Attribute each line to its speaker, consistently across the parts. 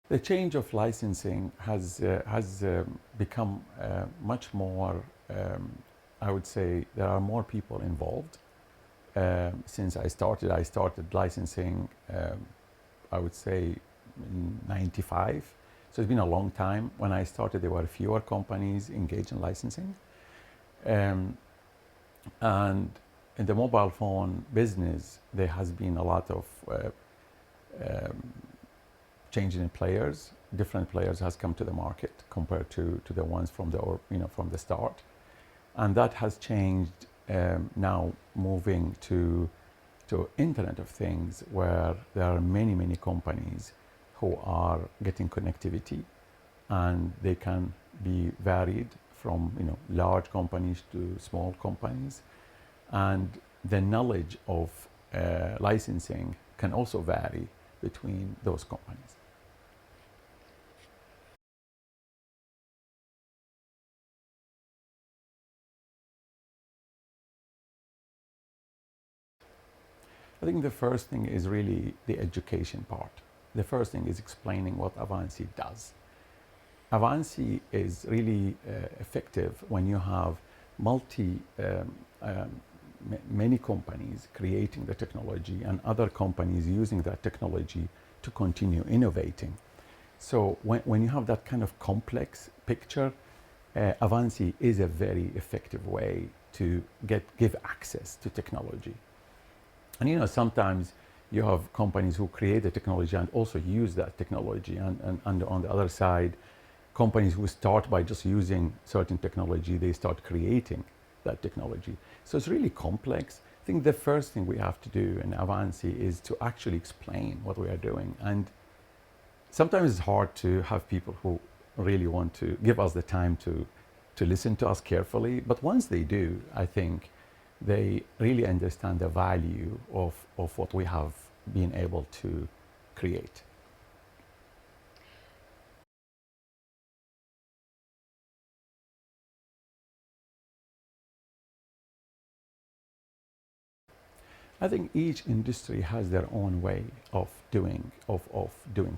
Speaker 1: The change of licensing has become much more. I would say there are more people involved. Since I started licensing. I would say in '95. So it's been a long time. When I started, there were fewer companies engaged in licensing, um, and in the mobile phone business, there has been a lot of um, changing in players. Different players has come to the market compared to the ones from from the start, and that has changed now moving to Internet of Things, where there are many companies who are getting connectivity, and they can be varied from large companies to small companies, and the knowledge of licensing can also vary between those companies. I think the first thing is really the education part. The first thing is explaining what AVANCI does. AVANCI is really effective when you have multi, many companies creating the technology and other companies using that technology to continue innovating. So when you have that kind of complex picture, AVANCI is a very effective way to give access to technology. And sometimes you have companies who create the technology and also use that technology. And on the other side, companies who start by just using certain technology, they start creating that technology. So it's really complex. I think the first thing we have to do in AVANCI is to actually explain what we are doing. And sometimes it's hard to have people who really want to give us the time to listen to us carefully. But once they do, I think they really understand the value of what we have been able to create. I think each industry has their own way of doing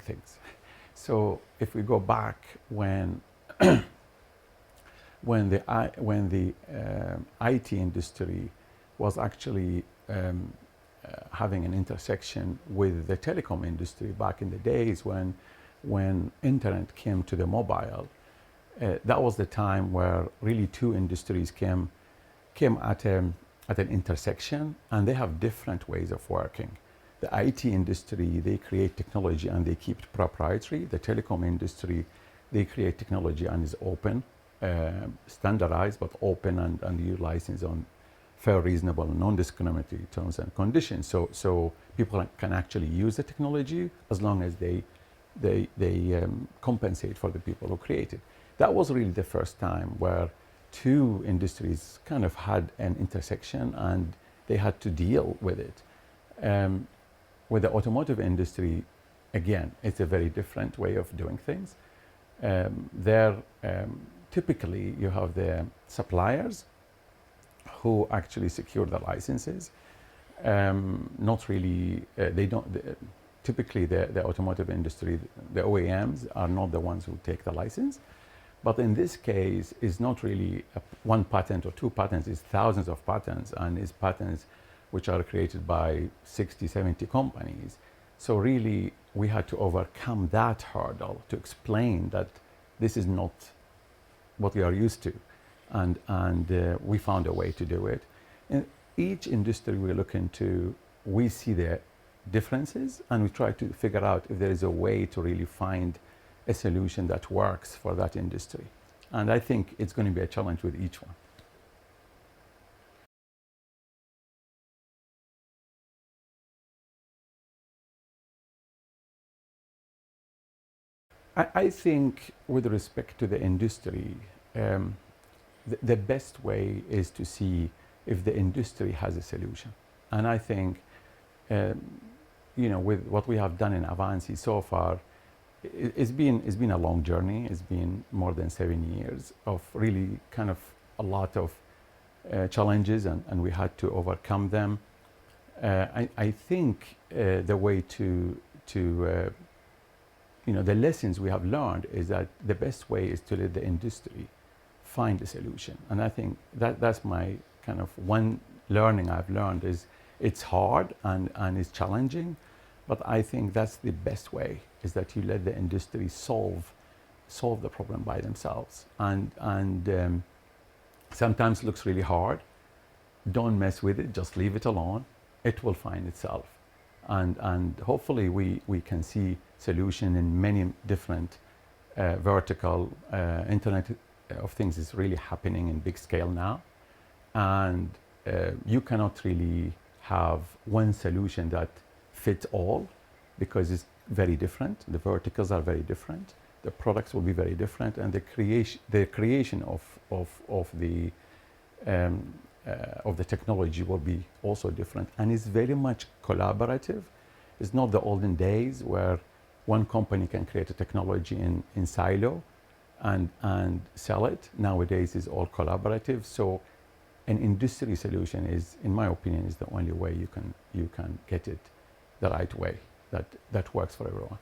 Speaker 1: things. So if we go back when the IT industry was actually having an intersection with the telecom industry back in the days when internet came to the mobile, that was the time where really two industries came at an intersection, and they have different ways of working. The IT industry, they create technology and they keep it proprietary. The telecom industry, they create technology and is open, standardized but open, and you license on fair, reasonable, non-discriminatory terms and conditions. So people can actually use the technology as long as they compensate for the people who create it. That was really the first time where two industries kind of had an intersection and they had to deal with it. With the automotive industry, again, it's a very different way of doing things. There, typically, you have the suppliers who actually secure the licenses. Not really, they don't. Typically, the automotive industry, the OEMs are not the ones who take the license. But in this case, it's not really one patent or two patents, it's thousands of patents, and it's patents which are created by 60, 70 companies. So really, we had to overcome that hurdle to explain that this is not what we are used to. And we found a way to do it. In each industry we look into, we see the differences, and we try to figure out if there is a way to really find a solution that works for that industry. And I think it's going to be a challenge with each one. I think with respect to the industry, the best way is to see if the industry has a solution. And I think, um, with what we have done in Avanci so far, it's been a long journey. It's been more than 7 years of really kind of a lot of challenges, and we had to overcome them. I think the way to the lessons we have learned is that the best way is to let the industry find a solution. And I think that's my kind of one learning I've learned is it's hard and it's challenging, but I think that's the best way, is that you let the industry solve the problem by themselves. And sometimes it looks really hard. Don't mess with it, just leave it alone. It will find itself. And hopefully we can see solution in many different vertical. Internet of Things is really happening in big scale now. And you cannot really have one solution that fits all, because it's very different. The verticals are very different. The products will be very different, and the creation of the technology will be also different, and it's very much collaborative. It's not the olden days where one company can create a technology in silo and sell it. Nowadays is all collaborative. So an industry solution is, in my opinion, is the only way you can get it the right way that works for everyone.